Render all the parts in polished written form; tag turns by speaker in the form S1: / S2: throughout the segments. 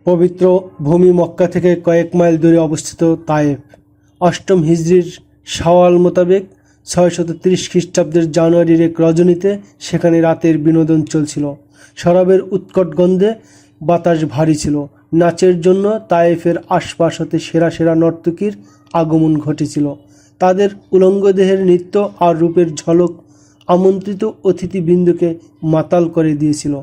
S1: পবিত্র ভূমি মক্কা থেকে কয়েক মাইল দূরে অবস্থিত তায়েফ। অষ্টম হিজরির শাওয়াল মোতাবেক 630 খ্রিস্টাব্দের জানুয়ারির এক রজনীতে সেখানে রাতের বিনোদন চলছিল। শরাবের উৎকট গন্ধে বাতাস ভারী ছিল। নাচের জন্য তায়েফের আশপাশ হতে সেরা সেরা নর্তকীর আগমন ঘটেছিল। তাদের উলঙ্গ দেহের নৃত্য আর রূপের ঝলক আমন্ত্রিত অতিথিবৃন্দকে মাতাল করে দিয়েছিল।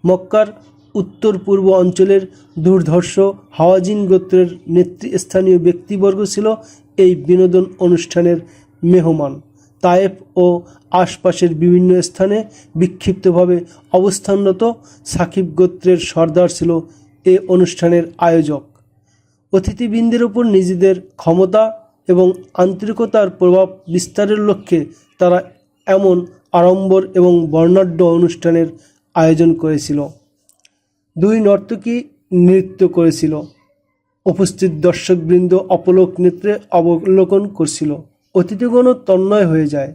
S1: মক্কার উত্তর পূর্ব অঞ্চলের দুর্ধর্ষ হাওয়াজিন গোত্রের নেতৃস্থানীয় ব্যক্তিবর্গ ছিল এই বিনোদন অনুষ্ঠানের মেহমান। তায়েফ ও আশপাশের বিভিন্ন স্থানে বিক্ষিপ্তভাবে অবস্থানরত সাকিব গোত্রের সর্দার ছিল এ অনুষ্ঠানের আয়োজক। অতিথিবৃন্দের উপর নিজেদের ক্ষমতা এবং আন্তরিকতার প্রভাব বিস্তারের লক্ষ্যে তারা এমন আড়ম্বর এবং বর্ণাঢ্য অনুষ্ঠানের আয়োজন করেছিল। দুই নর্তকী নৃত্য করেছিল। উপস্থিত দর্শকবৃন্দ অপলক নেত্রে অবলোকন করছিল। অতিথিগণও তন্ময় হয়ে যায়।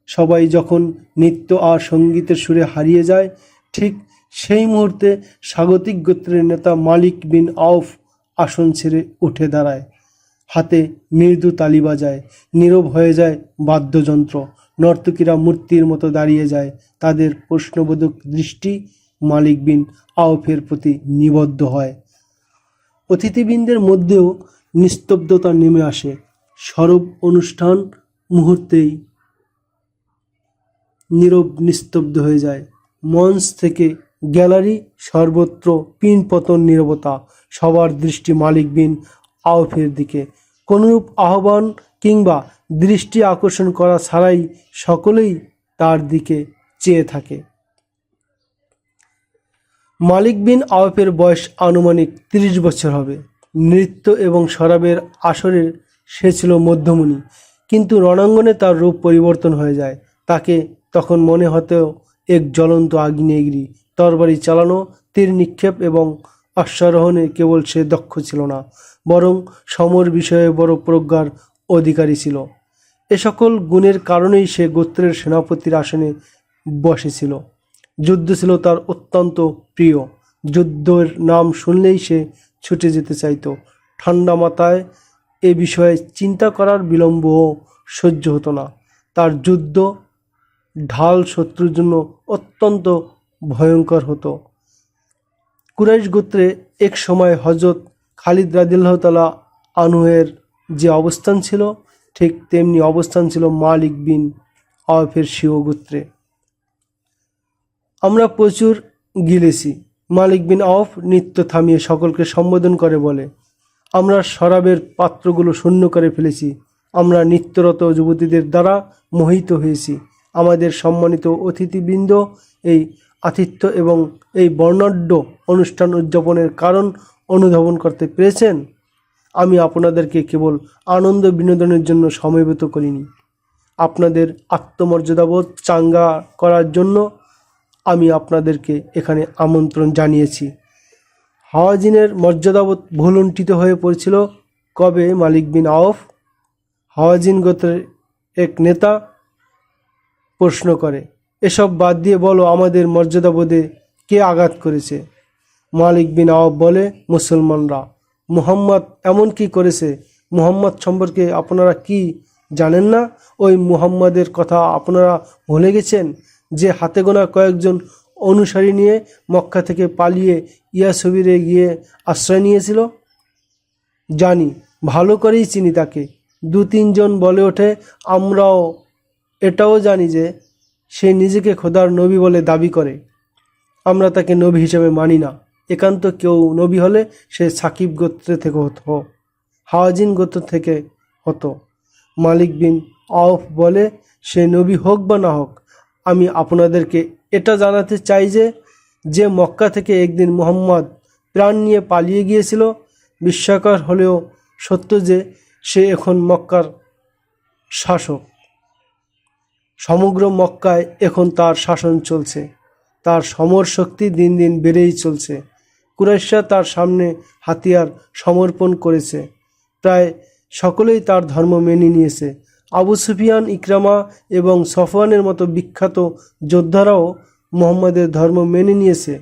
S1: সবাই যখন নৃত্য আর সঙ্গীতের সুরে হারিয়ে যায়, ঠিক সেই মুহূর্তে স্বাগতিক গোত্রের নেতা মালিক বিন আউফ আসন ছেড়ে উঠে দাঁড়ায়। হাতে মৃদু তালি বাজায়। নীরব হয়ে যায় বাদ্যযন্ত্র। নর্তকীরা মূর্তির মতো দাঁড়িয়ে যায়। তাদের প্রশ্নবোধক দৃষ্টি মালিক বিন আউফের প্রতি নিবদ্ধ হয়। অতিথিবৃন্দের মধ্যেও নিস্তব্ধতা নেমে আসে। সরব অনুষ্ঠান মুহূর্তেই নীরব নিস্তব্ধ হয়ে যায়। মঞ্চ থেকে গ্যালারি সর্বত্র পিনপতন নীরবতা। সবার দৃষ্টি মালিক বিন আউফের দিকে। কোনরূপ আহ্বান কিংবা দৃষ্টি আকর্ষণ করা ছাড়াই সকলেই তার দিকে চেয়ে থাকে। মালিক বিন আউফের বয়স আনুমানিক 30 বছর হবে। নৃত্য এবং শরাবের আসরের সে ছিল মধ্যমণি, কিন্তু রণাঙ্গনে তার রূপ পরিবর্তন হয়ে যায়। তাকে তখন মনে হতেও এক জ্বলন্ত আগ্নেয়গিরি। তরবারি চালানো, তীর নিক্ষেপ এবং অশ্বারোহণে কেবল সে দক্ষ ছিল না, বরং সমর বিষয়ে বড় প্রজ্ঞার অধিকারী ছিল। এ সকল গুণের কারণেই সে গোত্রের সেনাপতির আসনে বসেছিল। যুদ্ধ ছিল তার অত্যন্ত প্রিয়। যুদ্ধের নাম শুনলেই সে ছুটে যেতে চাইত। ঠান্ডা মাথায় এ বিষয়ে চিন্তা করার বিলম্বও সহ্য হতো না। তার যুদ্ধ ঢাল শত্রুর জন্য অত্যন্ত ভয়ঙ্কর হতো। কুরাইশ গোত্রে এক সময় হযরত খালিদ রাদিয়াল্লাহু তাআলা আনহুয়ের যে অবস্থান ছিল, ঠিক তেমনি অবস্থান ছিল মালিক বিন আউফের স্বীয় গোত্রে। আমরা প্রচুর গিলেছি। মালিক বিন আউফ নৃত্য থামিয়ে সকলকে সম্বোধন করে বলে, আমরা শরাবের পাত্রগুলো শূন্য করে ফেলেছি। আমরা নৃত্যরত যুবতীদের দ্বারা মোহিত হয়েছি। আমাদের সম্মানিত অতিথিবৃন্দ এই আতিথ্য এবং এই বর্ণাঢ্য অনুষ্ঠান উদযাপনের কারণ অনুধাবন করতে পেরেছেন। আমি আপনাদেরকে কেবল আনন্দ বিনোদনের জন্য সমবেত করিনি। আপনাদের আত্মমর্যাদাবোধ চাঙ্গা করার জন্য আমি আপনাদেরকে এখানে আমন্ত্রণ জানিয়েছি। হাওয়াজিনের মর্যাদাবোধ ভুলুণ্ঠিত হয়ে পড়েছিল কবে মালিক বিন আউফ? হাওয়াজিন গোত্রের এক নেতা প্রশ্ন করে, এসব বাদ দিয়ে বলো, আমাদের মর্যাদাবোধে কে আঘাত করেছে? মালিক বিন আউফ বলে, মুসলমানরা। মুহাম্মদ এমন কি করেছে? মুহাম্মদ সম্পর্কে আপনারা কি জানেন না? ওই মুহাম্মদের কথা আপনারা ভুলে গেছেন, যে হাতে গোনা কয়েকজন অনুসারী নিয়ে মক্কা থেকে পালিয়ে ইয়াসরিবে গিয়ে আশ্রয় নিয়েছিল? জানি, ভালো করেই চিনি তাকে। 2-3 জন বলে ওঠে, আমরাও এটাও জানি যে সে নিজেকে খোদার নবী বলে দাবি করে। আমরা তাকে নবী হিসেবে মানি না। একান্ত কেউ নবী হলে সে সাকিব গোত্র থেকে হতো, হাওয়াজিন গোত্র থেকে হতো। মালিক বিন আউফ বলে, সে নবী হোক বা না হোক, আমি আপনাদেরকে এটা জানাতে চাই যে যে মক্কা থেকে একদিন মুহাম্মদ প্রাণ নিয়ে পালিয়ে গিয়েছিল, বিস্ময়কর হলেও সত্য যে সে এখন মক্কার শাসক। সমগ্র মক্কায় এখন তার শাসন চলছে। তার সমর শক্তি দিন দিন বেড়েই চলছে। কুরাইশরা তার সামনে হাতিয়ার সমর্পণ করেছে। প্রায় সকলেই তার ধর্ম মেনে নিয়েছে। আবু সুফিয়ান, ইকরামা এবং সফওয়ানের মতো বিখ্যাত যোদ্ধারাও মুহাম্মাদের ধর্ম মেনে নিয়েছে।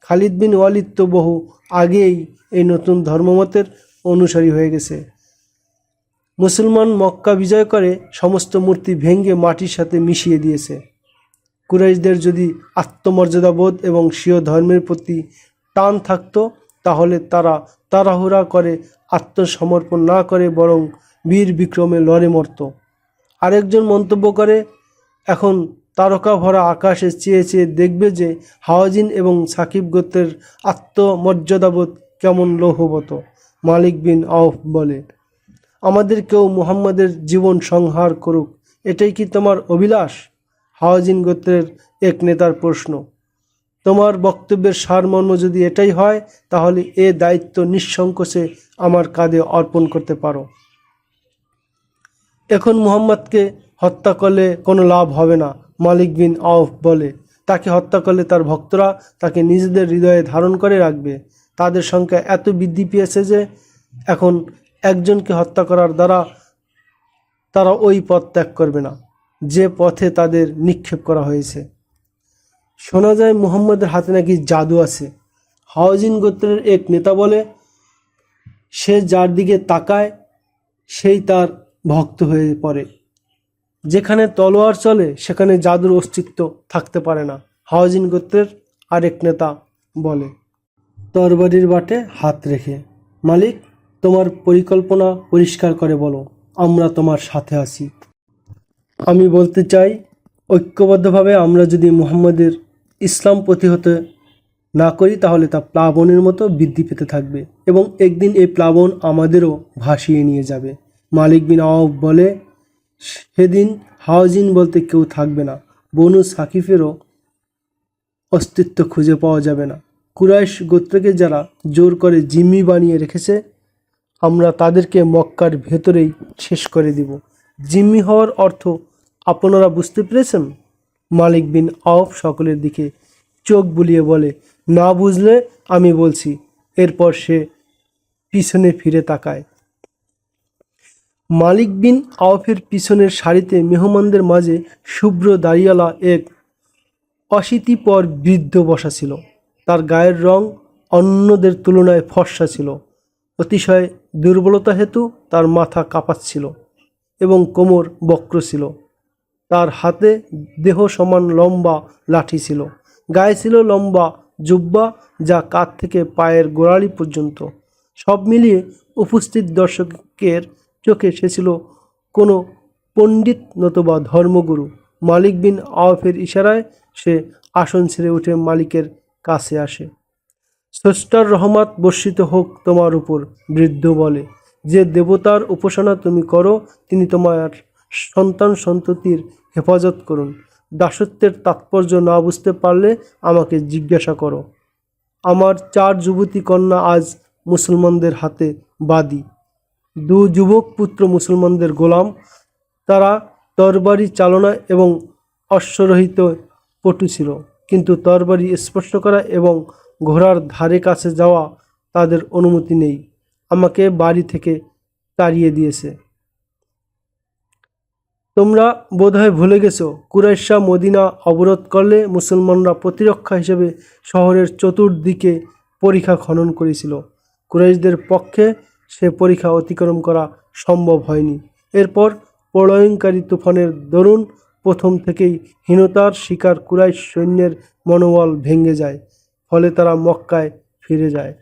S1: খালিদ বিন ওয়ালিদ তো বহু আগেই এই নতুন ধর্মমতের অনুসারী হয়ে গেছে। মুসলমান মক্কা বিজয় করে সমস্ত মূর্তি ভেঙে মাটির সাথে মিশিয়ে দিয়েছে। কুরাইশদের যদি আত্মমর্যাদাবোধ এবং স্বীয় ধর্মের প্রতি টান থাকতো তাহলে তারা তাড়াহুড়া করে আত্মসমর্পণ না করে বরং বীর বিক্রমে লড়ে মরত। আরেকজন মন্তব্য করে, এখন তারকা ভরা আকাশে চেয়ে চেয়ে দেখবে যে হাওয়াজিন এবং সাকিব গোত্রের আত্মমর্যাদাবোধ কেমন লৌহবত। মালিক বিন আউফ বলে, আমাদের কেউ মুহাম্মাদের জীবন সংহার করুক, এটাই কি তোমার অভিলাষ? হাওয়াজিন গোত্রের এক নেতার প্রশ্ন। তোমার বক্তব্যের সারমর্ম যদি এটাই হয় তাহলে এ দায়িত্ব নিঃসংকোচে আমার কাঁধে অর্পণ করতে পারো। এখন মুহাম্মদকে হত্যা করলে কোনো লাভ হবে না, মালিক বিন আউফ বলে। তাকে হত্যা করলে তার ভক্তরা তাকে নিজেদের হৃদয়ে ধারণ করে রাখবে। তাদের সংখ্যা এত বৃদ্ধি পেয়েছে যে এখন একজনকে হত্যা করার দ্বারা তারা ওই পথ ত্যাগ করবে না যে পথে তাদের নিক্ষেপ করা হয়েছে। শোনা যায় মুহাম্মদের হাতে নাকি জাদু আছে। হাওয়াজিন গোত্রের এক নেতা বলে, সে যার দিকে তাকায় সেই তার ভক্ত হয়ে পড়ে। যেখানে তলোয়ার চলে সেখানে জাদুর অস্তিত্ব থাকতে পারে না। হাওয়াজিন গোত্রের আরেক নেতা বলে, তরবারির বাটে হাত রেখে, মালিক তোমার পরিকল্পনা পরিষ্কার করে বলো, আমরা তোমার সাথে আছি। আমি বলতে চাই, ঐক্যবদ্ধভাবে আমরা যদি মুহাম্মদের ইসলাম প্রতিহত না করি তাহলে তা প্লাবনের মতো বৃদ্ধি পেতে থাকবে এবং একদিন এই প্লাবন আমাদেরও ভাসিয়ে নিয়ে যাবে। মালিক বিন আউফ বলে, সেদিন হাওয়াজিন বলতে কেউ থাকবে না, বনু সাকিফেরও অস্তিত্ব খুঁজে পাওয়া যাবে না। কুরাইশ গোত্রকে যারা জোর করে জিম্মি বানিয়ে রেখেছে আমরা তাদেরকে মক্কার ভেতরেই শেষ করে দিব। জিম্মি হওয়ার অর্থ আপনারা বুঝতে পেরেছেন? মালিক বিন আউফ সকলের দিকে চোখ বুলিয়ে বলে, না বুঝলে আমি বলছি। এরপর সে পিছনে ফিরে তাকায়। মালিক বিন আউফের পিছনের সারিতে মেহমানদের মাঝে শুভ্র দাড়িওয়ালা এক অশীতিপর বৃদ্ধ বসা ছিল। তার গায়ের রং অন্যদের তুলনায় ফর্সা ছিল। অতিশয় দুর্বলতা হেতু তার মাথা কাঁপাচ্ছিল এবং কোমর বক্র ছিল। তার হাতে দেহ সমান লম্বা লাঠি ছিল। গায়ে ছিল লম্বা জুব্বা যা কাঁধ থেকে পায়ের গোড়ালি পর্যন্ত। সব মিলিয়ে উপস্থিত দর্শকের চোখে সে ছিল কোনো পণ্ডিত নতুবা ধর্মগুরু। মালিক বিন আউফের ইশারায় সে আসন ছেড়ে উঠে মালিকের কাছে আসে। স্রষ্টার রহমত বর্ষিত হোক তোমার উপর, বৃদ্ধ বলে। যে দেবতার উপাসনা তুমি করো তিনি তোমার সন্তান সন্ততির হেফাজত করুন। দাসত্বের তাৎপর্য না বুঝতে পারলে আমাকে জিজ্ঞাসা করো। আমার 4 যুবতী কন্যা আজ মুসলমানদের হাতে বাদী। 2 যুবক পুত্র মুসলমানদের গোলাম। তারা তরবারি চালনা এবং অশ্বরোহিত পটু ছিল, কিন্তু তরবারি স্পর্শ করা এবং ঘোড়ার ধারে কাছে যাওয়া তাদের অনুমতি নেই। আমাকে বাড়ি থেকে তাড়িয়ে দিয়েছে। তোমরা বোধহয় ভুলে গেছো, কুরাইশরা মদিনা অবরোধ করলে মুসলমানরা প্রতিরক্ষা হিসেবে শহরের চতুর্দিকে পরিখা খনন করেছিল। কুরাইশদের পক্ষে সে পরিখা অতিক্রম করা সম্ভব হয়নি। এরপর প্রলয়ঙ্কারী তুফানের দরুন প্রথম থেকেই হীনতার শিকার কুরাইশ সৈন্যের মনোবল ভেঙে যায়। ফলে তারা মক্কায় ফিরে যায়।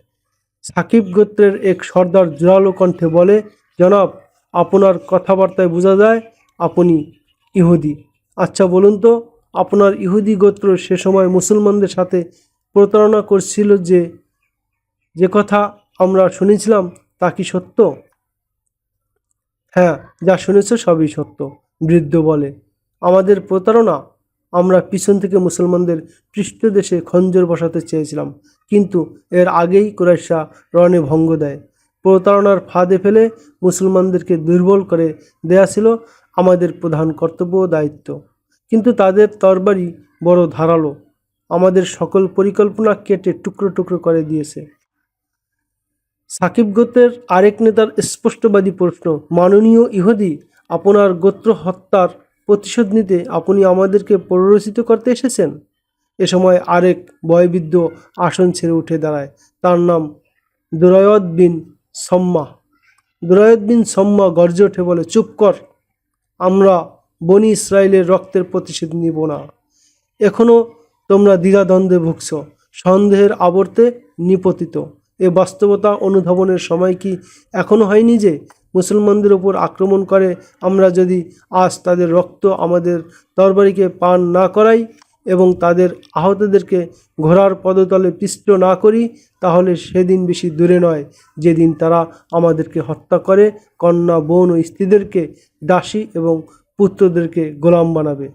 S1: সাকিব গোত্রের এক সর্দার জোরালো কণ্ঠে বলে, জনাব, আপনার কথাবার্তায় বোঝা যায় আপনি ইহুদি। আচ্ছা বলুন তো, আপনার ইহুদি গোত্র সে সময় মুসলমানদের সাথে প্রতারণা করছিল যে কথা আমরা শুনেছিলাম তা কি সত্য? হ্যাঁ, যা শুনেছ সবই সত্য, বৃদ্ধ বলে। আমাদের প্রতারণা? আমরা পিছন থেকে মুসলমানদের পৃষ্ঠদেশে খঞ্জর বসাতে চেয়েছিলাম, কিন্তু এর আগেই কুরাইশরা রণে ভঙ্গ দেয়। প্রতারণার ফাঁদে ফেলে মুসলমানদেরকে দুর্বল করে দেয়া ছিল আমাদের প্রধান কর্তব্য ও দায়িত্ব। কিন্তু তাদের তরবারি বড় ধারালো, আমাদের সকল পরিকল্পনা কেটে টুকরো টুকরো করে দিয়েছে। সাকিব গোত্রের আরেক নেতার স্পষ্টবাদী প্রশ্ন, মাননীয় ইহুদি, আপনার গোত্র হত্যার প্রতিশোধ নিতে আপনি আমাদেরকে প্ররোচিত করতে এসেছেন? এ সময় আরেক বয়োবৃদ্ধ আসন ছেড়ে উঠে দাঁড়ায়। তার নাম দুরায়দ বিন সম্মা। দুরায়দ বিন সম্মা গর্জে ওঠে, বলে, চুপ কর, আমরা বনি ইসরায়েলের রক্তের প্রতিশোধ নিব না। এখনও তোমরা দ্বিধাদ্বন্দ্বে ভুগছ, সন্দেহের আবর্তে নিপতিত। এ বাস্তবতা অনুধাবনের সময় কি এখনও হয়নি যে মুসলমানদের উপর আক্রমণ করে আমরা যদি আজ তাদের রক্ত আমাদের তরবারিকে পান না করাই এবং তাদের আহতদেরকে ঘোড়ার পদতলে পিষ্ট না করি, তাহলে সেদিন বেশি দূরে নয় যেদিন তারা আমাদেরকে হত্যা করে কন্যা, বোন ও স্ত্রীদেরকে দাসী এবং পুত্রদেরকে গোলাম বানাবে।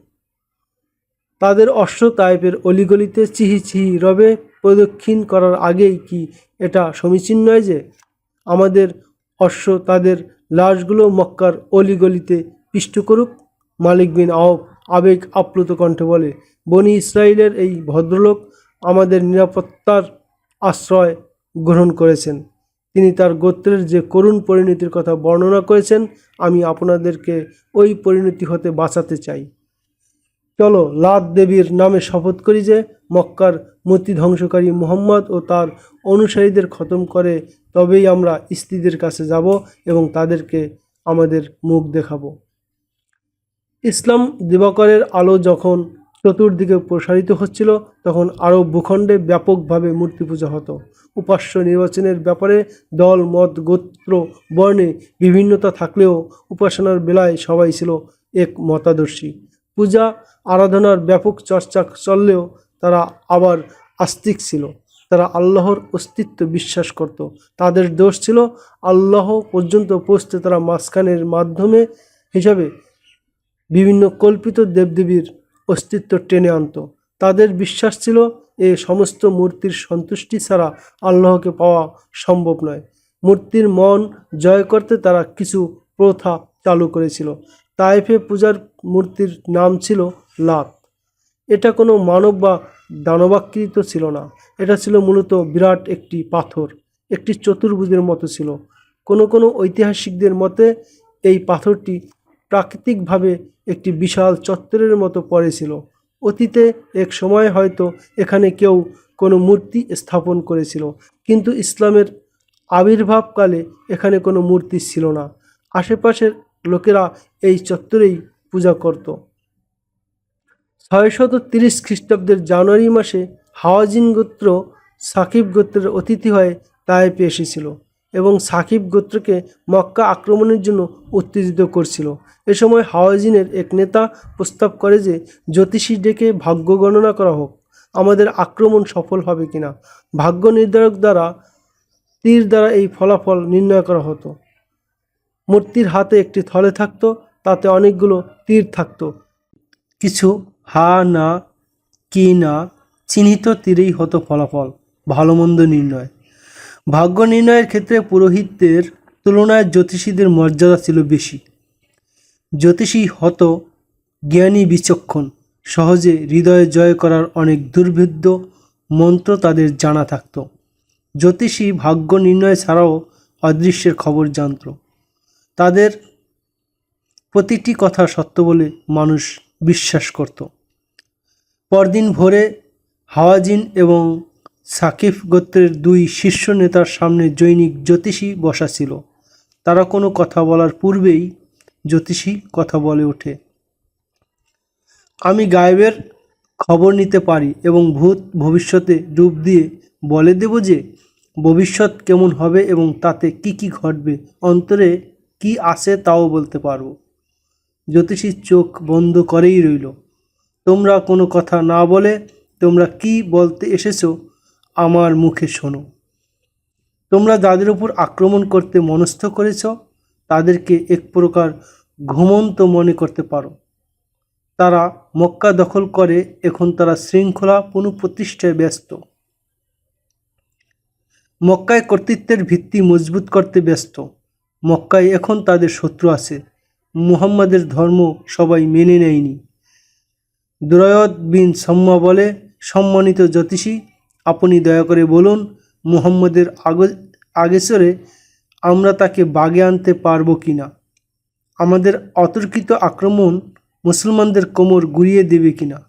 S1: তাদের অশ্ব তায়েফের অলিগলিতে চিহি চিহি রবে প্রদক্ষিণ করার আগেই কি এটা সমীচীন নয় যে আমাদের অশ্ব তাদের লাশগুলো মক্কার অলিগলিতে পিষ্ট করুক? মালিক বিন আওফ আবেগ আপ্লুত কণ্ঠে বলে, বনি ইসরায়েলের এই ভদ্রলোক আমাদের নিরাপত্তার আশ্রয় গ্রহণ করেছেন। তিনি তার গোত্রের যে করুণ পরিণতির কথা বর্ণনা করেছেন, আমি আপনাদেরকে ওই পরিণতি হতে বাঁচাতে চাই। চলো, লাত দেবীর নামে শপথ করি যে মক্কার মূর্তি ধ্বংসকারী মুহাম্মদ ও তার অনুসারীদের খতম করে তবেই আমরা স্ত্রীদের কাছে যাব এবং তাদেরকে আমাদের মুখ দেখাবো। ইসলাম দিবাকরের আলো যখন চতুর্দিকে প্রসারিত হচ্ছিল, তখন আরব ভূখণ্ডে ব্যাপকভাবে মূর্তি পূজা হতো। উপাস্য নির্বাচনের ব্যাপারে দল, মত, গোত্র, বর্ণে বিভিন্নতা থাকলেও উপাসনার বেলায় সবাই ছিল এক মতাদর্শী। পূজা আরাধনার ব্যাপক চর্চা চললেও তারা আবার আস্তিক ছিল। তারা আল্লাহর অস্তিত্ব বিশ্বাস করত। তাদের দোষ ছিল আল্লাহ পর্যন্ত পৌঁছতে তারা মাঝখানের মাধ্যমে হিসাবে বিভিন্ন কল্পিত দেবদেবীর অস্তিত্ব টেনে আনত। তাদের বিশ্বাস ছিল এ সমস্ত মূর্তির সন্তুষ্টি ছাড়া আল্লাহকে পাওয়া সম্ভব নয়। মূর্তির মন জয় করতে তারা কিছু প্রথা চালু করেছিল। তায়েফে পূজার মূর্তির নাম ছিল লাত। এটা কোনো মানব বা দানবাকৃত ছিল না। এটা ছিল মূলত বিরাট একটি পাথর, একটি চতুর্ভুজের মতো ছিল। কোনো কোনো ঐতিহাসিকদের মতে এই পাথরটি প্রাকৃতিকভাবে একটি বিশাল চত্বরের মতো পড়েছিল। অতীতে এক সময় হয়তো এখানে কেউ কোনো মূর্তি স্থাপন করেছিল, কিন্তু ইসলামের আবির্ভাবকালে এখানে কোনো মূর্তি ছিল না। আশেপাশের লোকেরা এই চত্বরেই পূজা করত। 630 খ্রিস্টাব্দের জানুয়ারি মাসে হাওয়াজিন গোত্র সাকিব গোত্রের অতিথি হয়ে তায়েফে এসেছিল এবং সাকিব গোত্রকে মক্কা আক্রমণের জন্য উত্তেজিত করছিল। এ সময় হাওয়াজিনের এক নেতা প্রস্তাব করে যে জ্যোতিষী ডেকে ভাগ্য গণনা করা হোক, আমাদের আক্রমণ সফল হবে কিনা। ভাগ্য নির্ধারক দ্বারা তীর দ্বারা এই ফলাফল নির্ণয় করা হতো। মূর্তির হাতে একটি থলে থাকতো, তাতে অনেকগুলো তীর থাকতো। কিছু হা না কি না চিহ্নিত তীরেই হতো ফলাফল, ভালো মন্দ নির্ণয়। ভাগ্য নির্ণয়ের ক্ষেত্রে পুরোহিতদের তুলনায় জ্যোতিষীদের মর্যাদা ছিল বেশি। জ্যোতিষী হতো জ্ঞানী, বিচক্ষণ, সহজে হৃদয়ে জয় করার অনেক দুর্ভেদ্য মন্ত্র তাদের জানা থাকত। জ্যোতিষী ভাগ্য নির্ণয় ছাড়াও অদৃশ্যের খবর জানত। তাদের প্রতিটি কথা সত্য বলে মানুষ বিশ্বাস করত। পরদিন ভোরে হাওয়াজিন এবং সাকিফ গোত্রের দুই শীর্ষ নেতার সামনে জৈনিক জ্যোতিষী বসা ছিল। তারা কোনো কথা বলার পূর্বেই জ্যোতিষী কথা বলে ওঠে, আমি গায়েবের খবর নিতে পারি এবং ভূত ভবিষ্যতে রূপ দিয়ে বলে দেব যে ভবিষ্যৎ কেমন হবে এবং তাতে কি কি ঘটবে, অন্তরে কি আছে তাও বলতে পারবো। জ্যোতিষী চোখ বন্ধ করেই রইল। তোমরা কোনো কথা না বলে তোমরা কি বলতে এসেছো আমার মুখে শোনো। তোমরা যাদের উপর আক্রমণ করতে মনস্থ করেছ তাদেরকে এক প্রকার ঘুমন্ত মনে করতে পারো। তারা মক্কা দখল করে, এখন তারা শৃঙ্খলা পুনঃপ্রতিষ্ঠায় ব্যস্ত। মক্কায় কর্তৃত্বের ভিত্তি মজবুত করতে ব্যস্ত। মক্কায় এখন তাদের শত্রু আছে। মুহাম্মাদের ধর্ম সবাই মেনে নেয়নি। দুরায়দ বিন সম্মা বলে, সম্মানিত জ্যোতিষী, আপনি দয়া করে বলুন মুহাম্মাদের আগেসরে আমরা তাকে বাগে আনতে পারবো কি না? আমাদের অতর্কিত আক্রমণ মুসলমানদের কোমর গুঁড়িয়ে দেবে কিনা?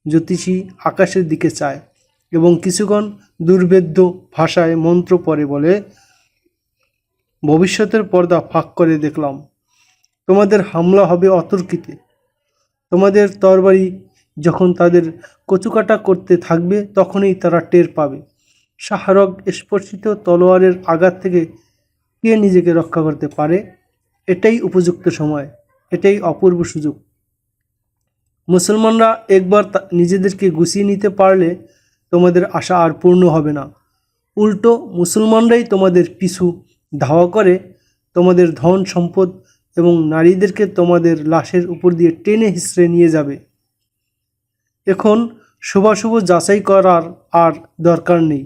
S1: জ্যোতিষী আকাশের দিকে চায় এবং কিছুক্ষণ দুর্ভেদ্য ভাষায় মন্ত্র পড়ে বলে, ভবিষ্যতের পর্দা ফাঁক করে দেখলাম তোমাদের হামলা হবে অতর্কিতে। তোমাদের তরবারি যখন তাদের কচুকাটা করতে থাকবে তখনই তারা টের পাবে শাহরগ স্পর্শিত তলোয়ারের আঘাত থেকে কে নিজেকে রক্ষা করতে পারে। এটাই উপযুক্ত সময়, এটাই অপূর্ব সুযোগ। মুসলমানরা একবার নিজেদেরকে গুছিয়ে নিতে পারলে তোমাদের আশা আর পূর্ণ হবে না। উল্টো মুসলমানরাই তোমাদের পিছু ধাওয়া করে তোমাদের ধন সম্পদ এবং নারীদেরকে তোমাদের লাশের উপর দিয়ে টেনে হিঁচড়ে নিয়ে যাবে। এখন শুভাশুভ যাচাই করার আর দরকার নেই।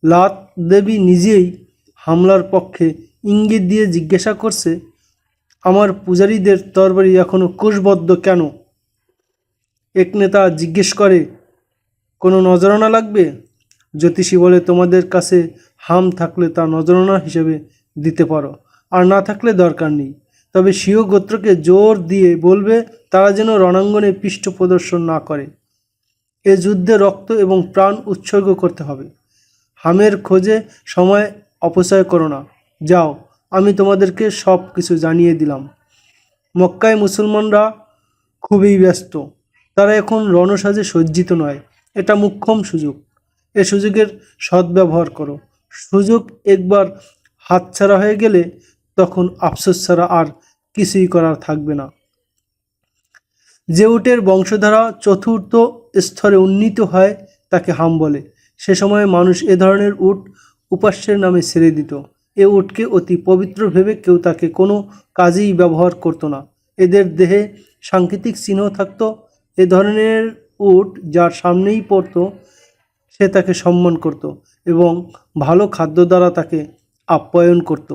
S1: লাত দেবী নিজেই হামলার পক্ষে ইঙ্গিত দিয়ে জিজ্ঞাসা করছে, আমার পূজারীদের তরবারি এখনো কোষবদ্ধ কেন? এক নেতা জিজ্ঞেস করে, কোনো নজরানা লাগবে? জ্যোতিষী বলে, তোমাদের কাছে হাম থাকলে তা নজরানা হিসেবে দিতে পারো, আর না থাকলে দরকার নেই। তবে স্বীয় গোত্রকে জোর দিয়ে বলবে তারা যেন রণাঙ্গনে পৃষ্ঠ প্রদর্শন না করে। এ যুদ্ধে রক্ত এবং প্রাণ উৎসর্গ করতে হবে। হামের খোঁজে সময় অপচয় করো না। যাও, আমি তোমাদেরকে সব কিছু জানিয়ে দিলাম। মক্কায় মুসলমানরা খুবই ব্যস্ত। তারা এখন রণসাজে সজ্জিত নয়। এটা মোক্ষম সুযোগ। এ সুযোগের সদ্ব্যবহার করো। সুযোগ একবার হাতছাড়া হয়ে গেলে তখন আফসোস ছাড়া আর কিছুই করার থাকবে না। যে উটের বংশধারা চতুর্থ স্তরে উন্নীত হয় তাকে হাম বলে। সে সময় মানুষ এ ধরনের উট উপাস্যের নামে ছেড়ে দিত। এ উটকে অতি পবিত্র ভেবে কেউ তাকে কোনো কাজেই ব্যবহার করত না। এদের দেহে সাংকেতিক চিহ্ন থাকত। এ ধরনের উট যার সামনেই পড়ত সে তাকে সম্মান করত এবং ভালো খাদ্য দ্বারা তাকে আপ্যায়ন করত।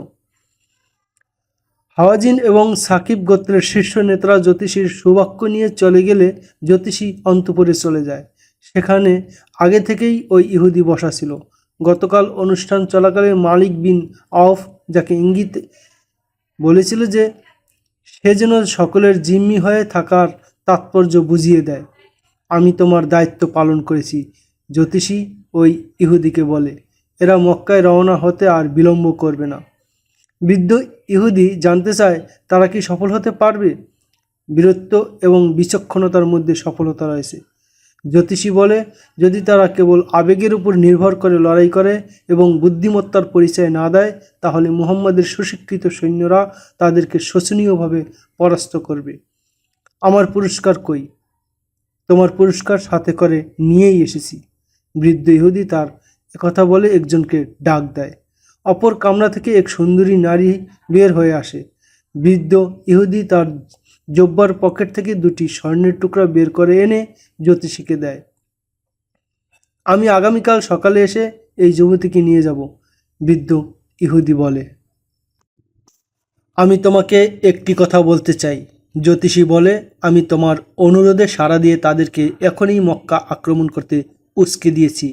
S1: হাওয়াজিন এবং সাকিব গোত্রের শীর্ষ নেতারা জ্যোতিষীর সুবাক্য নিয়ে চলে গেলে জ্যোতিষী অন্তঃপুরে চলে যায়। সেখানে আগে থেকেই ওই ইহুদি বসা ছিল। গতকাল অনুষ্ঠান চলাকালে মালিক বিন আউফ যাকে ইঙ্গিত বলেছিল যে সে যেন সকলের জিম্মি হয়ে থাকার তাৎপর্য বুঝিয়ে দেয়। আমি তোমার দায়িত্ব পালন করেছি, জ্যোতিষী ওই ইহুদিকে বলে। এরা মক্কায় রওনা হতে আর বিলম্ব করবে না। বৃদ্ধ ইহুদি জানতে চায় তারা কি সফল হতে পারবে। বীরত্ব এবং বিচক্ষণতার মধ্যে সফলতা রয়েছে। জ্যোতিষী বলে, যদি তারা কেবল আবেগের উপর নির্ভর করে লড়াই করে এবং বুদ্ধিমত্তার পরিচয় না দেয় তাহলে মুহাম্মাদের সুশিক্ষিত সৈন্যরা তাদেরকে শোচনীয়ভাবে পরাস্ত করবে। আমার পুরস্কার কই? তোমার পুরস্কার সাথে করে নিয়েই এসেছি। বৃদ্ধ ইহুদি তার একথা বলে একজনকে ডাক দেয়। অপর কামরা থেকে এক সুন্দরী নারী বের হয়ে আসে। বৃদ্ধ ইহুদি তার জব্বার পকেট থেকে দুটি স্বর্ণের টুকরা বের করে এনে জ্যোতিষীকে দেয়। আমি আগামীকাল সকালে এসে এই যুবতীকে নিয়ে যাব, বৃদ্ধ ইহুদি বলে। আমি তোমাকে একটি কথা বলতে চাই, জ্যোতিষী বলে। আমি তোমার অনুরোধে সাড়া দিয়ে তাদেরকে এখনই মক্কা আক্রমণ করতে উস্কে দিয়েছি।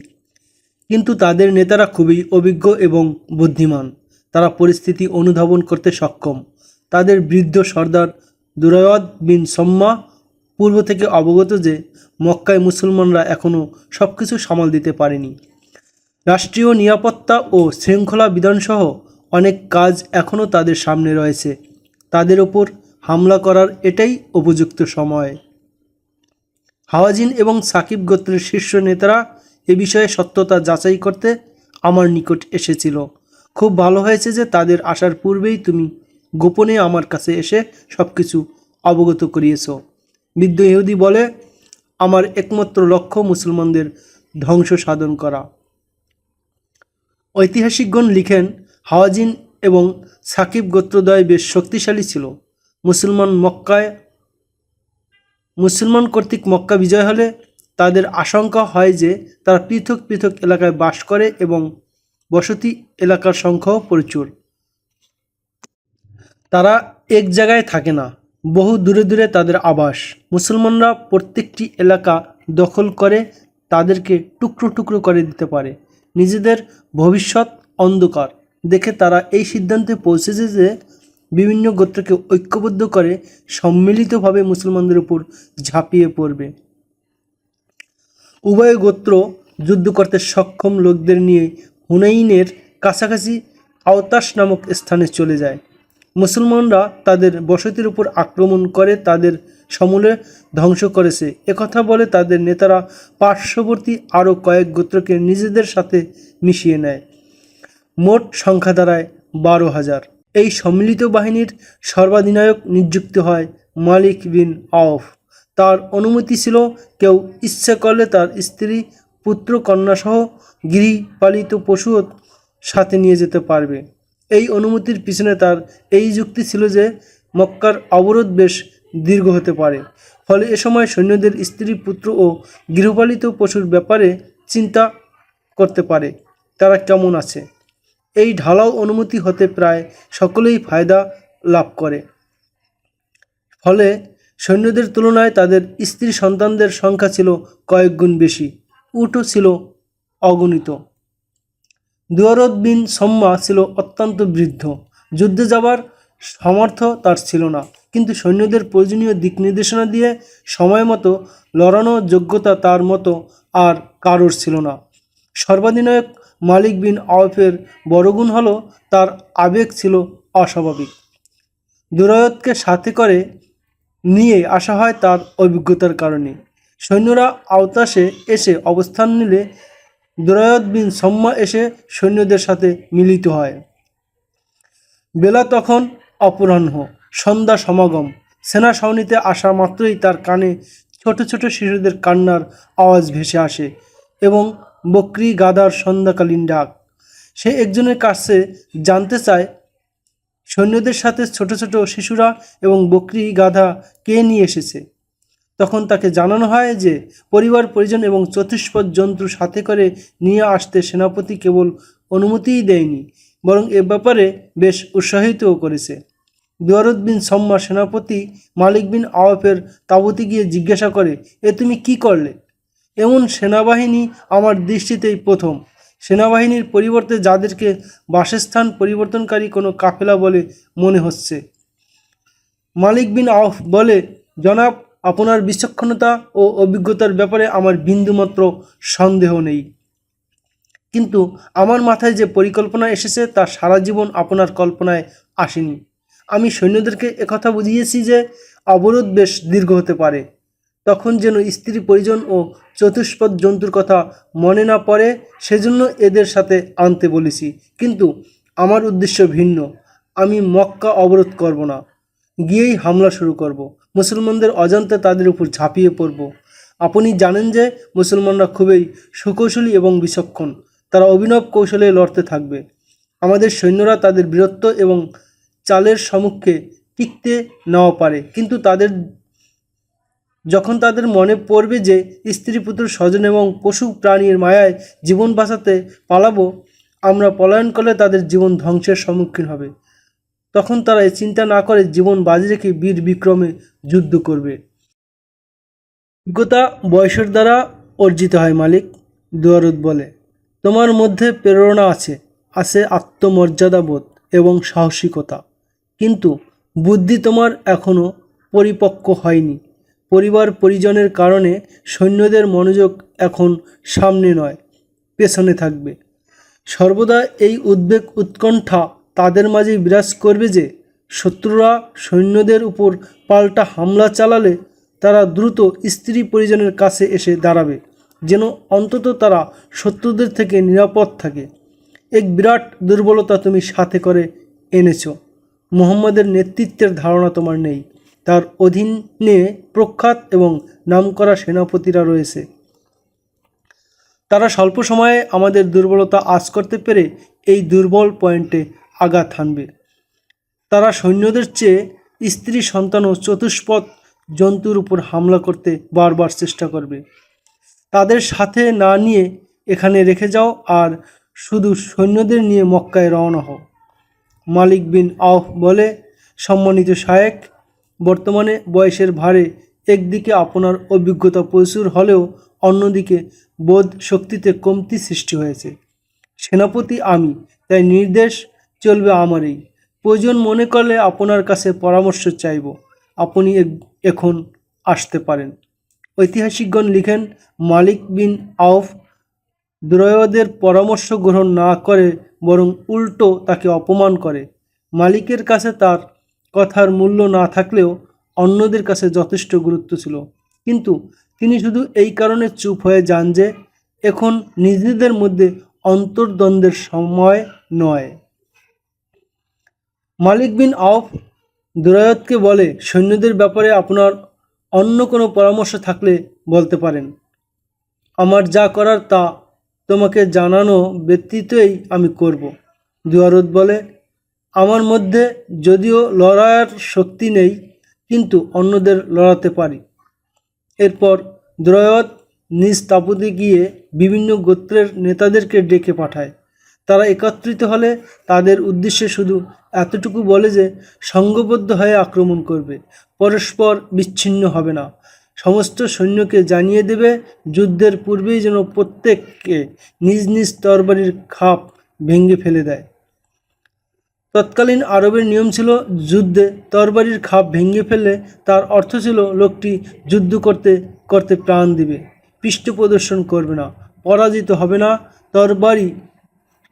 S1: কিন্তু তাদের নেতারা খুবই অভিজ্ঞ এবং বুদ্ধিমান। তারা পরিস্থিতি অনুধাবন করতে সক্ষম। তাদের বৃদ্ধ সর্দার দুরায়দ বিন সম্মা পূর্ব থেকে অবগত যে মক্কায় মুসলমানরা এখনও সব কিছু সামাল দিতে পারেনি। রাষ্ট্রীয় নিরাপত্তা ও শৃঙ্খলা বিধানসহ অনেক কাজ এখনও তাদের সামনে রয়েছে। তাদের ওপর হামলা করার এটাই উপযুক্ত সময়। হাওয়াজিন এবং সাকিব গোত্রের শীর্ষ নেতারা এ বিষয়ে সত্যতা যাচাই করতে আমার নিকট এসেছিল। খুব ভালো হয়েছে যে তাদের আসার পূর্বেই তুমি গোপনে আমার কাছে এসে সব কিছু অবগত করিয়েছ। বৃদ্ধ ইহুদি বলে, আমার একমাত্র লক্ষ্য মুসলমানদের ধ্বংস সাধন করা। ঐতিহাসিকগণ লিখেন, হাওয়াজিন এবং সাকিব গোত্রদ্বয় বেশ শক্তিশালী ছিল। মুসলমান কর্তৃক মক্কা বিজয় হলে তাদের আশঙ্কা হয় যে তারা পৃথক পৃথক এলাকায় বাস করে এবং বসতি এলাকার সংখ্যাও প্রচুর। তারা এক জায়গায় থাকে না, বহু দূরে দূরে তাদের আবাস। মুসলমানরা প্রত্যেকটি এলাকা দখল করে তাদেরকে টুকরো টুকরো করে দিতে পারে। নিজেদের ভবিষ্যৎ অন্ধকার দেখে তারা এই সিদ্ধান্তে পৌঁছেছে যে বিভিন্ন গোত্রকে ঐক্যবদ্ধ করে সম্মিলিতভাবে মুসলমানদের উপর ঝাঁপিয়ে পড়বে। উভয় গোত্র যুদ্ধ করতে সক্ষম লোকদের নিয়ে হুনাইনের কাছাকাছি আওতাস নামক স্থানে চলে যায়। মুসলমানরা তাদের বসতির উপর আক্রমণ করে তাদের সমূলে ধ্বংস করেছে একথা বলে তাদের নেতারা পার্শ্ববর্তী আরও কয়েক গোত্রকে নিজেদের সাথে মিশিয়ে নেয়। মোট সংখ্যা দাঁড়ায় 12,000। এই সম্মিলিত বাহিনীর সর্বাধিনায়ক নিযুক্ত হয় মালিক বিন আওফ। তার অনুমতি ছিল কেউ ইচ্ছে করলে তার স্ত্রী, পুত্র, কন্যাসহ গৃহপালিত পশুও সাথে নিয়ে যেতে পারবে। এই অনুমতির পিছনে তার এই যুক্তি ছিল যে মক্কার অবরোধ বেশ দীর্ঘ হতে পারে, ফলে এ সময় সৈন্যদের স্ত্রী, পুত্র ও গৃহপালিত পশুর ব্যাপারে চিন্তা করতে পারে তারা কেমন আছে। এই ঢালাও অনুমতি হতে প্রায় সকলেই ফায়দা লাভ করে, ফলে সৈন্যদের তুলনায় তাদের স্ত্রী সন্তানদের সংখ্যা ছিল কয়েক গুণ বেশি, উটও ছিল অগণিত। দুয়ারদ বিন সম্মা ছিল অত্যন্ত বৃদ্ধ, যুদ্ধে যাবার সামর্থ্য তার ছিল না, কিন্তু সৈন্যদের প্রয়োজনীয় দিক নির্দেশনা দিয়ে সময় মতো লড়ানোর যোগ্যতা তার মতো আর কারোর ছিল না। সর্বাধিনায়ক মালিক বিন আওফের বড় গুণ হলো তার আবেগ ছিল অস্বাভাবিক। দুরায়দকে সাথে করে নিয়ে আসা হয় তার অভিজ্ঞতার কারণে। সৈন্যরা আওতাসে এসে অবস্থান নিলে দুরায়দ বিন সম্মা এসে সৈন্যদের সাথে মিলিত হয়। বেলা তখন অপরাহ্ন, সন্ধ্যা সমাগম। সেনা ছাউনিতে আসা মাত্রই তার কানে ছোট ছোট শিশুদের কান্নার আওয়াজ ভেসে আসে এবং বকরি গাধার সন্ধ্যাকালীন ডাক। সে একজনের কাছে জানতে চায় সৈন্যদের সাথে ছোট ছোট শিশুরা এবং বকরি গাধা কে নিয়ে এসেছে। তখন তাকে জানানো হয় যে পরিবার পরিজন এবং চতুষ্পদ জন্তু সাথে করে নিয়ে আসতে সেনাপতি কেবল অনুমতিই দেয়নি, বরং এ ব্যাপারে বেশ উৎসাহিতও করেছে। দুয়ারদ বিন সম্মা সেনাপতি মালিক বিন আওফের তাঁবুতে গিয়ে জিজ্ঞাসা করে, এ তুমি কি করলে? এমন সেনাবাহিনী আমার দৃষ্টিতেই প্রথম। সেনাবাহিনীর পরিবর্তে যাদেরকে বাসস্থান পরিবর্তনকারী কোনো কাফেলা বলে মনে হচ্ছে। মালিক বিন আওফ বলে, জনাব, আপনার বিচক্ষণতা ও অভিজ্ঞতার ব্যাপারে আমার বিন্দুমাত্র সন্দেহ নেই, কিন্তু আমার মাথায় যে পরিকল্পনা এসেছে তা সারা জীবন আপনার কল্পনায় আসেনি। আমি সৈন্যদেরকে একথা বুঝিয়েছি যে অবরোধ বেশ দীর্ঘ হতে পারে, তখন যেন স্ত্রী, পরিজন ও চতুষ্পদ জন্তুর কথা মনে না পড়ে, সেজন্য এদের সাথে আনতে বলেছি। কিন্তু আমার উদ্দেশ্য ভিন্ন। আমি মক্কা অবরোধ করব না, গিয়েই হামলা শুরু করব। মুসলমানদের অজান্তে তাদের উপর ঝাঁপিয়ে পড়ব। আপনি জানেন যে মুসলমানরা খুবই সুকৌশলী এবং বিচক্ষণ। তারা অভিনব কৌশলে লড়তে থাকবে। আমাদের সৈন্যরা তাদের বীরত্ব এবং চালের সম্মুখে টিকতে নাও পারে, কিন্তু যখন তাদের মনে পড়বে যে স্ত্রী, পুত্র, স্বজন এবং পশু প্রাণীর মায়ায় জীবন বাঁচাতে পালাবো, আমরা পলায়ন করলে তাদের জীবন ধ্বংসের সম্মুখীন হবে, তখন তারা এই চিন্তা না করে জীবন বাজি রেখে বীর বিক্রমে যুদ্ধ করবে। অভিজ্ঞতা বয়সের দ্বারা অর্জিত হয় মালিক, দুয়ারদ বলে। তোমার মধ্যে প্রেরণা আছে, আছে আত্মমর্যাদাবোধ এবং সাহসিকতা, কিন্তু বুদ্ধি তোমার এখনও পরিপক্ক হয়নি। পরিবার পরিজনের কারণে সৈন্যদের মনোযোগ এখন সামনে নয়, পেছনে থাকবে। সর্বদা এই উদ্বেগ উৎকণ্ঠা তাদের মাঝে বিরাজ করবে যে শত্রুরা সৈন্যদের উপর পাল্টা হামলা চালালে তারা দ্রুত স্ত্রী পরিজনের কাছে এসে দাঁড়াবে, যেন অন্তত তারা শত্রুদের থেকে নিরাপদ থাকে। এক বিরাট দুর্বলতা তুমি সাথে করে এনেছ। মুহাম্মাদের নেতৃত্বের ধারণা তোমার নেই। তার অধীনে প্রখ্যাত এবং নামকরা সেনাপতিরা রয়েছে। তারা স্বল্প সময়ে আমাদের দুর্বলতা আঁচ করতে পেরে এই দুর্বল পয়েন্টে আঘাত হানবে। তারা সৈন্যদের চেয়ে স্ত্রী, সন্তান ও চতুষ্পদ জন্তুর উপর হামলা করতে বারবার চেষ্টা করবে। তাদের সাথে না নিয়ে এখানে রেখে যাও আর শুধু সৈন্যদের নিয়ে মক্কায় রওনা হও। মালিক বিন আওফ বলে, সম্মানিত শায়েখ, বর্তমানে বয়সের ভারে একদিকে আপনার অভিজ্ঞতা প্রচুর হলেও অন্যদিকে বোধ শক্তিতে কমতি সৃষ্টি হয়েছে। সেনাপতি আমি, তাই নির্দেশ চলবে আমারই। প্রয়োজন মনে করলে আপনার কাছে পরামর্শ চাইব। আপনি এখন আসতে পারেন। ঐতিহাসিকগণ লিখেন, মালিক বিন আউফ দুরায়দের পরামর্শ গ্রহণ না করে বরং উল্টো তাকে অপমান করে। মালিকের কাছে তার কথার মূল্য না থাকলেও অন্যদের কাছে যথেষ্ট গুরুত্ব ছিল, কিন্তু তিনি শুধু এই কারণে চুপ হয়ে যান যে এখন নিজেদের মধ্যে অন্তর্দ্বন্দ্বের সময় নয়। মালিক বিন আউফ দুরায়দকে বলে, সৈন্যদের ব্যাপারে আপনার অন্য কোনো পরামর্শ থাকলে বলতে পারেন। আমার যা করার তা তোমাকে জানানো ব্যতীতই আমি করব। দুরায়দ বলে, আমার মধ্যে যদিও লড়াইয়ের শক্তি নেই, কিন্তু অন্যদের লড়াতে পারি। এরপর দুরায়দ নিজ তাঁবুতে গিয়ে বিভিন্ন গোত্রের নেতাদেরকে ডেকে পাঠায়। তারা একত্রিত হলে তাদের উদ্দেশ্যে শুধু এতটুকু বলে যে সংঘবদ্ধ হয়ে আক্রমণ করবে, পরস্পর বিচ্ছিন্ন হবে না। সমস্ত সৈন্যকে জানিয়ে দেবে যুদ্ধের পূর্বেই যেন প্রত্যেককে নিজ নিজ তরবারির খাপ ভেঙে ফেলে দেয়। তৎকালীন আরবের নিয়ম ছিল, যুদ্ধে তরবারির খাপ ভেঙে ফেললে তার অর্থ ছিল লোকটি যুদ্ধ করতে করতে প্রাণ দিবে, পৃষ্ঠ প্রদর্শন করবে না, পরাজিত হবে না। তরবারি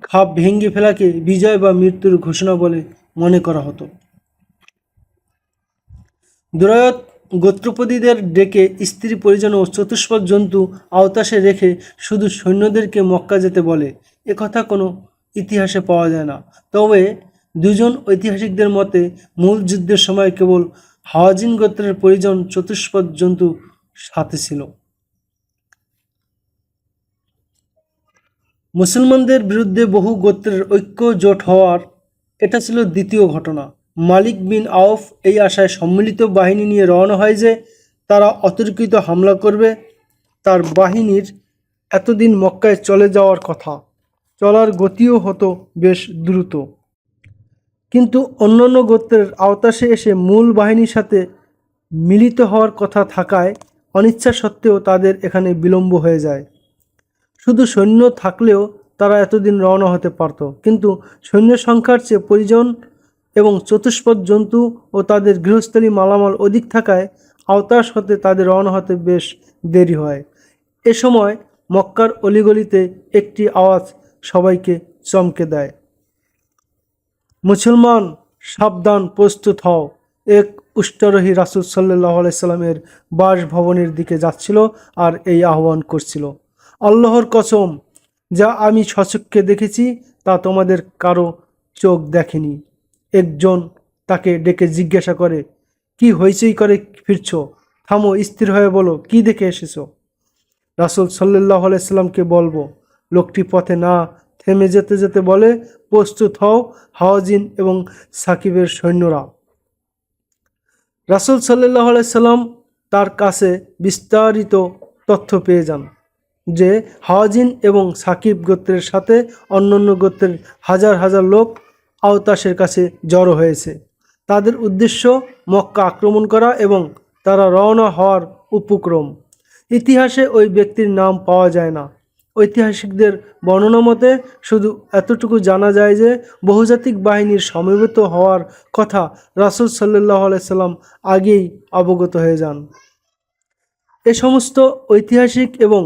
S1: খাপ ভেঙে ফেলাকে বিজয় বা মৃত্যুর ঘোষণা বলে মনে করা হতো। দুরায়দ গোত্রপতিদের ডেকে স্ত্রী পরিজন ও চতুষ্পদ জন্তু আওতাসে রেখে শুধু সৈন্যদেরকে মক্কা যেতে বলে। একথা কোনো ইতিহাসে পাওয়া যায় না, তবে দুজন ঐতিহাসিকদের মতে মূল যুদ্ধের সময় কেবল হাওয়াজিন গোত্রের পরিজন চতুষ্পদ জন্তু সাথে ছিল। মুসলমানদের বিরুদ্ধে বহু গোত্রের ঐক্য জোট হওয়ার এটা ছিল দ্বিতীয় ঘটনা। মালিক বিন আউফ এই আশায় সম্মিলিত বাহিনী নিয়ে রওনা হয় যে তারা অতর্কিত হামলা করবে। তার বাহিনীর এতদিন মক্কায় চলে যাওয়ার কথা, চলার গতিও হতো বেশ দ্রুত, কিন্তু অন্যান্য গোত্রের আওতাসে এসে মূল বাহিনীর সাথে মিলিত হওয়ার কথা থাকায় অনিচ্ছা সত্ত্বেও তাদের এখানে বিলম্ব হয়ে যায়। শুধু সৈন্য থাকলেও তারা এতদিন রওনা হতে পারত, কিন্তু সৈন্য সংখ্যার চেয়ে পরিজন এবং চতুষ্পদ জন্তু ও তাদের গৃহস্থলী মালামাল অধিক থাকায় আওতাস হতে তাদের রওনা হতে বেশ দেরি হয়। এ সময় মক্কার অলিগলিতে একটি আওয়াজ সবাইকে চমকে দেয়, মুসলমান সাবধান, প্রস্তুত হও। এক উষ্ট্রারোহী রাসূল সাল্লাল্লাহু আলাইহি সাল্লামের বাসভবনের দিকে যাচ্ছিল আর এই আহ্বান করছিল, আল্লাহর কসম, যা আমি স্বচক্ষে দেখেছি তা তোমাদের কারো চোখ দেখেনি। একজন তাকে ডেকে জিজ্ঞাসা করে, কি হইচই করে ফিরছ? থামো, স্থির হয়ে বলো, কি দেখে এসেছো? রাসূল সাল্লাল্লাহু আলাইহি সাল্লামকে বলবো। লোকটি পথে না থেমে যেতে যেতে বলে, প্রস্তুত হও হাওয়াজিন এবং সাকিবের সৈন্যরা। রাসূল সাল্লাল্লাহু আলাইহি সাল্লাম তার কাছে বিস্তারিত তথ্য পেয়ে যান যে হাওয়াজিন এবং সাকিব গোত্রের সাথে অন্যান্য গোত্রের হাজার হাজার লোক আওতাসের কাছে জড়ো হয়েছে। তাদের উদ্দেশ্য মক্কা আক্রমণ করা এবং তারা রওনা হওয়ার উপক্রম। ইতিহাসে ওই ব্যক্তির নাম পাওয়া যায় না। ঐতিহাসিকদের বর্ণনা মতে শুধু এতটুকু জানা যায় যে বহুজাতিক বাহিনীর সমবেত হওয়ার কথা রাসূল সাল্লাল্লাহু আলাইহি সাল্লাম আগেই অবগত হয়ে যান। এ সমস্ত ঐতিহাসিক এবং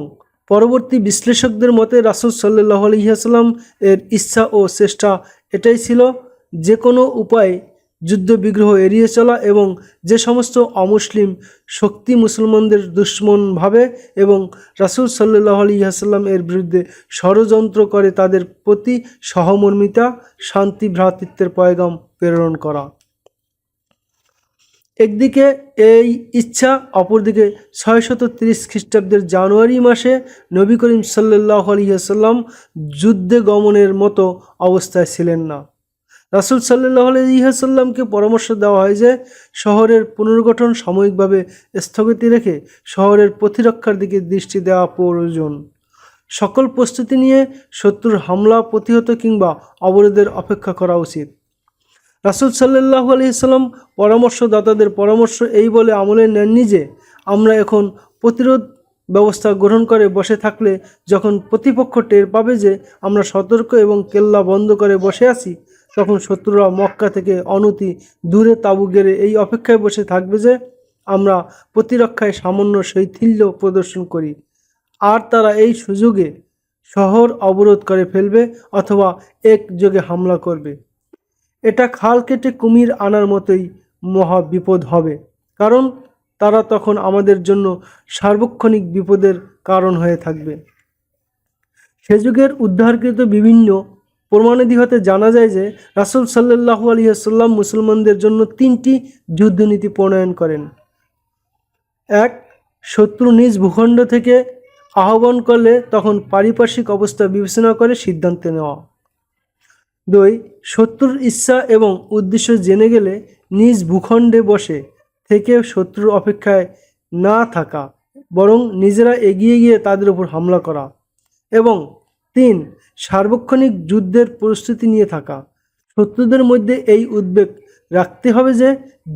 S1: পরবর্তী বিশ্লেষকদের মতে রাসূল সাল্লাল্লাহু আলাইহি ওয়াসাল্লাম এর ইচ্ছা ও চেষ্টা এটাই ছিল, যে কোনো উপায়ে যুদ্ধ বিগ্রহ এড়িয়ে চলা এবং যে সমস্ত অমুসলিম শক্তি মুসলমানদের দুশ্মন ভাবে এবং রাসূল সাল্লাল্লাহু আলাইহি ওয়াসাল্লাম এর বিরুদ্ধে ষড়যন্ত্র করে তাদের প্রতি সহমর্মিতা, শান্তি, ভ্রাতৃত্বের পয়গাম প্রেরণ করা। একদিকে এই ইচ্ছা, অপরদিকে 630 খ্রিস্টাব্দের জানুয়ারি মাসে নবী করিম সাল্লাল্লাহু আলাইহি ওয়াসাল্লাম যুদ্ধে গমনের মতো অবস্থায় ছিলেন না। রাসূল সাল্লাল্লাহু আলাইহি ওয়াসাল্লামকে পরামর্শ দেওয়া হয় যে শহরের পুনর্গঠন সাময়িকভাবে স্থগিত রেখে শহরের প্রতিরক্ষার দিকে দৃষ্টি দেওয়া প্রয়োজন। সকল প্রস্তুতি নিয়ে শত্রুর হামলা প্রতিহত কিংবা অবরোধের অপেক্ষা করা উচিত। রাসূল সাল্লাল্লাহু আলাইহি ওয়াসাল্লাম পরামর্শদাতাদের পরামর্শ এই বলে আমলে নেননি যে আমরা এখন প্রতিরোধ ব্যবস্থা গ্রহণ করে বসে থাকলে যখন প্রতিপক্ষ টের পাবে যে আমরা সতর্ক এবং কেল্লা বন্ধ করে বসে আছি, তখন শত্রুরা মক্কা থেকে অনতি দূরে তাঁবু গেড়ে এই অপেক্ষায় বসে থাকবে যে আমরা প্রতিরক্ষায় সামান্য শৈথিল্য প্রদর্শন করি, আর তারা এই সুযোগে শহর অবরোধ করে ফেলবে অথবা একযোগে হামলা করবে। এটা খাল কেটে কুমির আনার মতোই মহা বিপদ হবে, কারণ তারা তখন আমাদের জন্য সার্বক্ষণিক বিপদের কারণ হয়ে থাকবে। সে যুগের উদ্ধারকৃত বিভিন্ন প্রমাণাদি হতে জানা যায় যে রাসূল সাল্লাল্লাহু আলাইহি ওয়াসাল্লাম মুসলমানদের জন্য 3টি যুদ্ধনীতি প্রণয়ন করেন। 1. শত্রু নিজ ভূখণ্ড থেকে আহ্বান করলে তখন পারিপার্শ্বিক অবস্থা বিবেচনা করে সিদ্ধান্ত নেওয়া। 2. শত্রুর ইচ্ছা এবং উদ্দেশ্য জেনে গেলে নিজ ভূখণ্ডে বসে থেকে শত্রুর অপেক্ষায় না থাকা, বরং নিজেরা এগিয়ে গিয়ে তাদের উপর হামলা করা। এবং 3. সার্বক্ষণিক যুদ্ধের প্রস্তুতি নিয়ে থাকা। শত্রুদের মধ্যে এই উদ্বেগ রাখতে হবে যে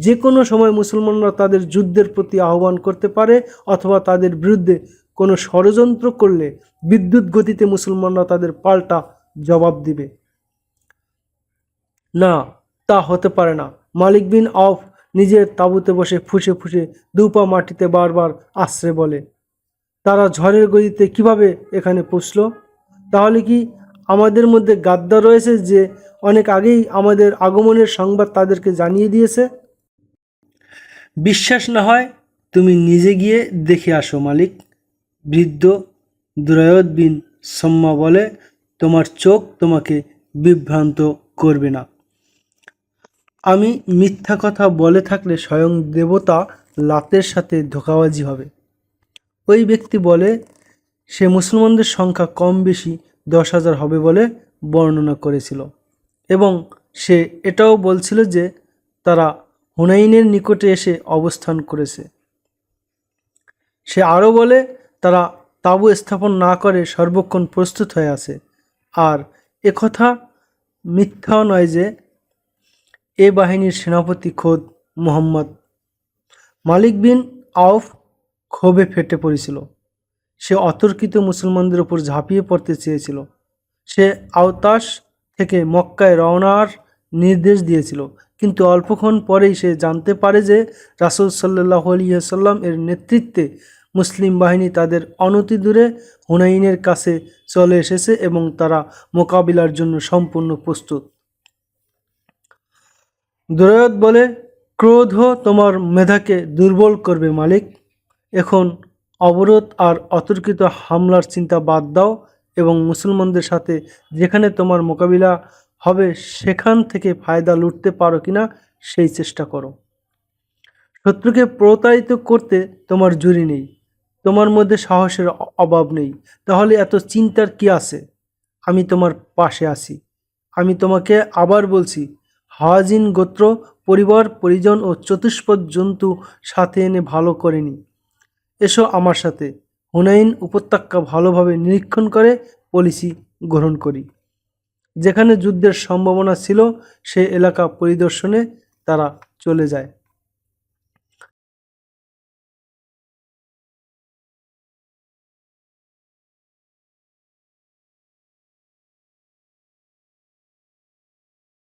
S1: যে কোনো সময় মুসলমানরা তাদের যুদ্ধের প্রতি আহ্বান করতে পারে, অথবা তাদের বিরুদ্ধে কোনো ষড়যন্ত্র করলে বিদ্যুৎ গতিতে মুসলমানরা তাদের পাল্টা জবাব দিবে। না, তা হতে পারে না। মালিক বিন আওফ নিজের তাঁবুতে বসে ফুঁসে ফুঁসে দুপা মাটিতে বারবার আশ্রে বলে, তারা ঝড়ের গতিতে কিভাবে এখানে পৌঁছল? তাহলে কি আমাদের মধ্যে গাদ্দার রয়েছে যে অনেক আগেই আমাদের আগমনের সংবাদ তাদেরকে জানিয়ে দিয়েছে? বিশ্বাস না হয় তুমি নিজে গিয়ে দেখে আসো মালিক। বৃদ্ধ দুরায়দ বিন সম্মা বলে, তোমার চোখ তোমাকে বিভ্রান্ত করবে না। আমি মিথ্যা কথা বলে থাকলে স্বয়ং দেবতা লাতের সাথে ধোঁকাবাজি হবে। ওই ব্যক্তি বলে, সে মুসলমানদের সংখ্যা কম বেশি 10,000 হবে বলে বর্ণনা করেছিল, এবং সে এটাও বলছিল যে তারা হুনাইনের নিকটে এসে অবস্থান করেছে। সে আরও বলে, তারা তাঁবু স্থাপন না করে সর্বক্ষণ প্রস্তুত হয়ে আছে। আর একথা মিথ্যাও নয় যে এ বাহিনীর সেনাপতি খোদ মুহাম্মদ। মালিক বিন আওফ ক্ষোভে ফেটে পড়েছিল। সে অতর্কিত মুসলমানদের উপর ঝাঁপিয়ে পড়তে চেয়েছিল। সে আওতাস থেকে মক্কায় রওনার নির্দেশ দিয়েছিল, কিন্তু অল্পক্ষণ পরেই সে জানতে পারে যে রাসূল সাল্লাল্লাহু আলাইহি ওয়াসাল্লাম এর নেতৃত্বে মুসলিম বাহিনী তাদের অনতি দূরে হুনাইনের কাছে চলে এসেছে এবং তারা মোকাবিলার জন্য সম্পূর্ণ প্রস্তুত। দুরায়দ বলে, ক্রোধ তোমার মেধাকে দুর্বল করবে মালিক। এখন অবরোধ আর অতর্কিত হামলার চিন্তা বাদ দাও এবং মুসলমানদের সাথে যেখানে তোমার মোকাবিলা হবে সেখান থেকে ফায়দা লুটতে পারো কিনা সেই চেষ্টা করো। শত্রুকে প্রতারিত করতে তোমার জুরি নেই, তোমার মধ্যে সাহসের অভাব নেই, তাহলে এত চিন্তার কি আছে? আমি তোমার পাশে আছি। আমি তোমাকে আবার বলছি, হাওয়াজিন গোত্র পরিবার পরিজন ও চতুষ্পদ জন্তু সাথে এনে ভালো করেনি। এসো আমার সাথে, হুনাইন উপত্যকা ভালোভাবে নিরীক্ষণ করে পলিসি গ্রহণ করি। যেখানে যুদ্ধের সম্ভাবনা ছিল সে এলাকা পরিদর্শনে তারা চলে যায়।